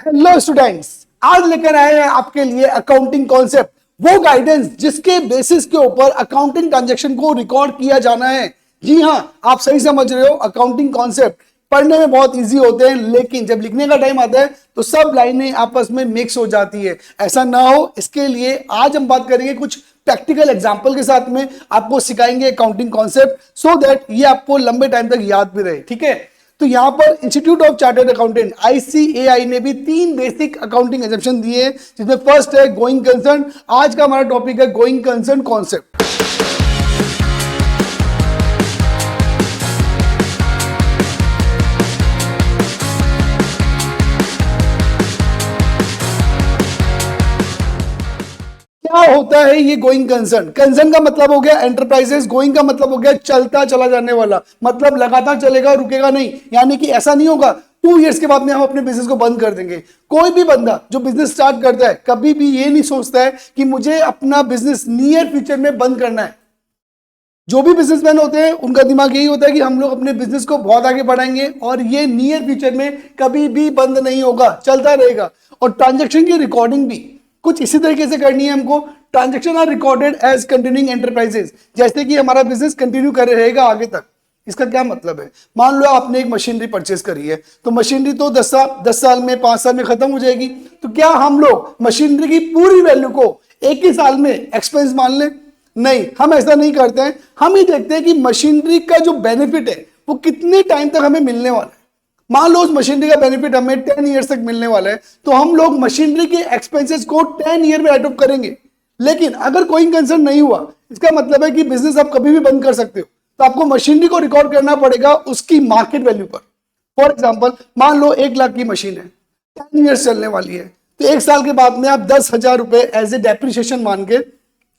Hello students, आज लेकर आए हैं आपके लिए अकाउंटिंग कॉन्सेप्ट, वो गाइडेंस जिसके बेसिस के ऊपर अकाउंटिंग ट्रांजैक्शन को रिकॉर्ड किया जाना है। जी हां, आप सही समझ रहे हो। अकाउंटिंग कॉन्सेप्ट पढ़ने में बहुत इजी होते हैं, लेकिन जब लिखने का टाइम आता है तो सब लाइनें आपस में मिक्स हो जाती है। ऐसा ना हो, इसके लिए आज हम बात करेंगे कुछ प्रैक्टिकल एग्जाम्पल के साथ में, आपको सिखाएंगे अकाउंटिंग कॉन्सेप्ट सो दैट ये आपको लंबे टाइम तक याद भी रहे। ठीक है, तो यहां पर institute of chartered accountant ICAI ने भी 3 बेसिक अकाउंटिंग एग्जम्पशन दिए, जिसमें फर्स्ट है गोइंग कंसर्न। आज का हमारा टॉपिक है गोइंग कंसर्न कॉन्सेप्ट। क्या होता है ये गोइंग कंसर्न? कंसर्न का मतलब हो गया एंटरप्राइजेस, गोइंग का मतलब हो गया चलता चला जाने वाला, मतलब लगातार चलेगा, रुकेगा नहीं। यानी कि ऐसा नहीं होगा 2 इयर्स के बाद में हम अपने बिजनेस को बंद कर देंगे। कोई भी बंदा जो बिजनेस स्टार्ट करता है कभी भी ये नहीं सोचता है कि मुझे अपना बिजनेस नियर फ्यूचर में बंद करना है। जो भी बिजनेसमैन होते हैं उनका दिमाग यही होता है कि हम लोग अपने बिजनेस को बहुत आगे बढ़ाएंगे और ये नियर फ्यूचर में कभी भी बंद नहीं होगा, चलता रहेगा। और ट्रांजैक्शन की रिकॉर्डिंग भी कुछ इसी तरीके से करनी है हमको। Transaction are recorded as continuing enterprises, जैसे कि हमारा बिजनेस कंटिन्यू कर रहेगा आगे तक। इसका क्या मतलब है? मान लो आपने एक मशीनरी परचेस करी है, तो मशीनरी तो 10 साल में 5 साल में खत्म हो जाएगी। तो क्या हम लोग मशीनरी की पूरी वैल्यू को एक ही साल में एक्सपेंस मान लें? नहीं, हम ऐसा नहीं करते हैं। हम ये देखते हैं कि मशीनरी का जो बेनिफिट है वो कितने टाइम तक हमें मिलने वाला है। मान लो उस मशीनरी का बेनिफिट हमें 10 ईयर्स तक मिलने वाला है, तो हम लोग मशीनरी के एक्सपेंसेस को 10 ईयर में राइट ऑफ करेंगे। लेकिन अगर कोई कंसर्न नहीं हुआ, इसका मतलब है कि बिजनेस आप कभी भी बंद कर सकते हो, तो आपको मशीनरी को रिकॉर्ड करना पड़ेगा उसकी मार्केट वैल्यू पर। फॉर एग्जाम्पल, मान लो 1 लाख की मशीन है, 10 ईयर्स चलने वाली है, तो 1 साल के बाद में आप 10,000 रुपए एज ए डेप्रिसिएशन मान के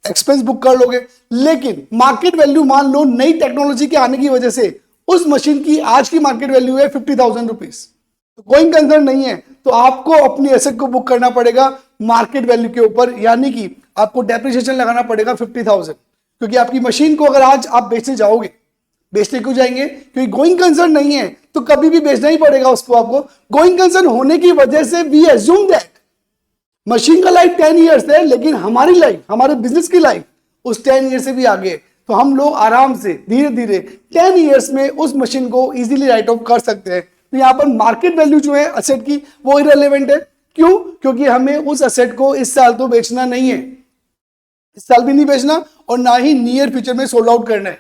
एक्सपेंस बुक कर लोगे। लेकिन मार्केट वैल्यू मान लो नई टेक्नोलॉजी के आने की वजह से उस मशीन की आज की मार्केट वैल्यू है 50,000 रुपीज। तो गोइंग कंसर्न नहीं है, तो आपको अपनी एसेट को बुक करना पड़ेगा मार्केट वैल्यू के ऊपर, यानी कि आपको डेप्रिसिएशन लगाना पड़ेगा 50,000। क्योंकि आपकी मशीन को अगर आज आप बेचने जाओगे, बेचने क्यों जाएंगे? क्योंकि गोइंग कंसर्न नहीं है, तो कभी भी बेचना ही पड़ेगा उसको आपको। गोइंग कंसर्न होने की वजह से वी एज्यूम दैट मशीन का लाइफ 10 ईयर्स है, लेकिन हमारी लाइफ, हमारे बिजनेस की लाइफ उस 10 ईयर से भी आगे है। तो हम लोग आराम से धीरे धीरे 10 ईयर्स में उस मशीन को इजीली राइट ऑफ कर सकते हैं। तो यहाँ पर मार्केट वैल्यू जो है असेट की वो इररिलेवेंट है। क्यों? क्योंकि हमें उस असेट को इस साल तो बेचना नहीं है, इस साल भी नहीं बेचना और ना ही नियर फ्यूचर में सोल्ड आउट करना है।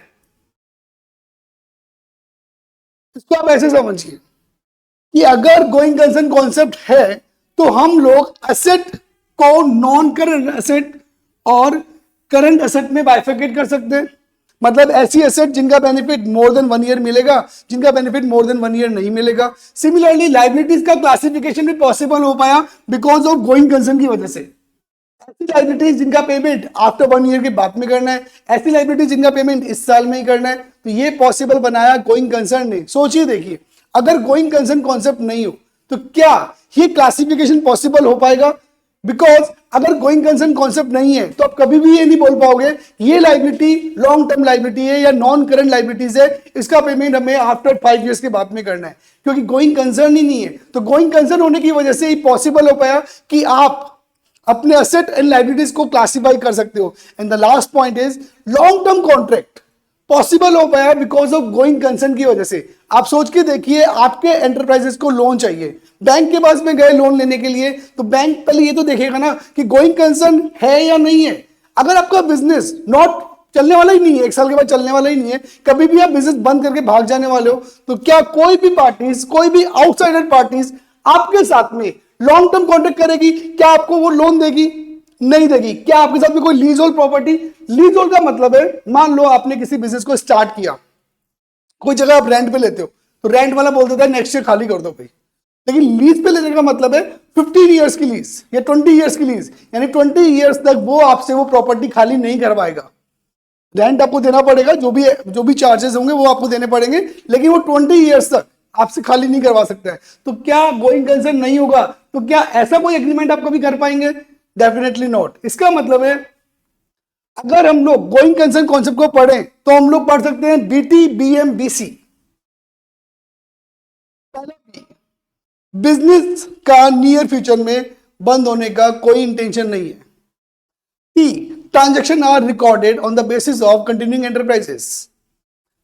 इसको आप ऐसे समझिए कि अगर गोइंग कंसर्न कॉन्सेप्ट है तो हम लोग एसेट को नॉन करंट एसेट और करंट एसेट में बाइफरकेट कर सकते हैं। मतलब ऐसी एसेट जिनका बेनिफिट मोर देन 1 ईयर मिलेगा, जिनका बेनिफिट मोर देन 1 ईयर नहीं मिलेगा। सिमिलरली लाइबिलिटीज का क्लासिफिकेशन भी पॉसिबल हो पाया बिकॉज ऑफ गोइंग कंसर्न की वजह से। ऐसी लाइबिलिटीज जिनका पेमेंट आफ्टर 1 ईयर के बाद में करना है, ऐसी लाइबिलिटीज जिनका पेमेंट इस साल में ही करना है, तो ये पॉसिबल बनाया गोइंग कंसर्न ने। सोचिए, देखिए, अगर गोइंग कंसर्न कॉन्सेप्ट नहीं हो तो क्या ये क्लासिफिकेशन पॉसिबल हो पाएगा? बिकॉज अगर गोइंग कंसर्न कॉन्सेप्ट नहीं है तो आप कभी भी ये नहीं बोल पाओगे ये लाइबिलिटी लॉन्ग टर्म लाइबिलिटी है या नॉन करंट लाइबिलिटीज है, इसका पेमेंट हमें आफ्टर 5 इयर्स के बाद में करना है, क्योंकि गोइंग कंसर्न ही नहीं है। तो गोइंग कंसर्न होने की वजह से ही पॉसिबल हो पाया कि आप अपने असेट एंड लाइबिलिटीज को क्लासिफाई कर सकते हो। And the last point is long term contract possible हो पाया बिकॉज ऑफ गोइंग कंसर्न की वजह से। आप सोच के देखिए, आपके एंटरप्राइजेस को लोन चाहिए, बैंक के पास में गए लोन लेने के लिए, तो बैंक पहले ये तो देखेगा ना कि गोइंग कंसर्न है या नहीं है। अगर आपका बिजनेस नॉट चलने वाला ही नहीं है, 1 साल के बाद चलने वाला ही नहीं है, कभी भी आप बिजनेस बंद करके भाग जाने वाले हो, तो क्या कोई भी पार्टीज, कोई भी आउटसाइडर पार्टीज आपके साथ में लॉन्ग टर्म कॉन्ट्रैक्ट करेगी? क्या आपको वो लोन देगी? नहीं देगी। क्या आपके साथ में कोई lease hold property? Lease hold का मतलब है, मान लो आपने किसी बिजनेस को स्टार्ट किया, कोई जगह आप रेंट पे लेते हो, तो रेंट वाला बोल देता है नेक्स्ट ईयर खाली कर दो भाई। लेकिन लीज पे लेने का मतलब है 15 ईयर्स की लीज या 20 ईयर्स की लीज, यानी 20 ईयर्स तक वो आपसे वो प्रॉपर्टी खाली नहीं करवाएगा। रेंट आपको देना पड़ेगा, जो भी चार्जेस होंगे वो आपको देने पड़ेंगे, लेकिन वो 20 ईयर्स तक आपसे खाली नहीं करवा सकता है। तो क्या गोइंग कंसर्न नहीं होगा तो क्या ऐसा कोई एग्रीमेंट आप कभी कर पाएंगे? Definitely not. इसका मतलब है अगर हम लोग गोइंग कंसर्न कॉन्सेप्ट को पढ़ें तो हम लोग पढ़ सकते हैं BT BM BC। बिजनेस का नियर फ्यूचर में बंद होने का कोई इंटेंशन नहीं है। टी, transaction are recorded on the basis of continuing enterprises.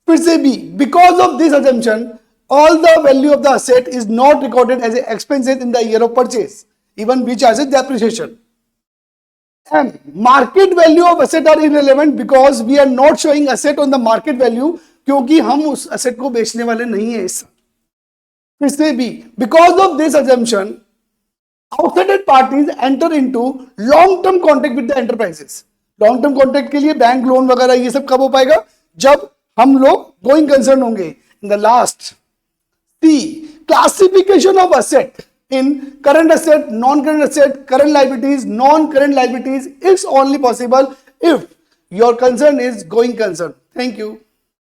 फिर से बी, because of this assumption all the value of the asset is not recorded as expenses in the year of purchase, even which has a depreciation. And market value of asset are irrelevant because we are not showing asset on the market value, क्योंकि हम उस asset को बेचने वाले नहीं है। इस फिर से भी, because of this assumption outside parties enter into long term contract with the enterprises. long term contract के लिए बैंक लोन वगैरह ये सब कब हो पाएगा? जब हम लोग गोइंग कंसर्न होंगे। In the last C, classification of asset in current asset, non-current asset, current liabilities, non-current liabilities is only possible if your concern is going concern. Thank you.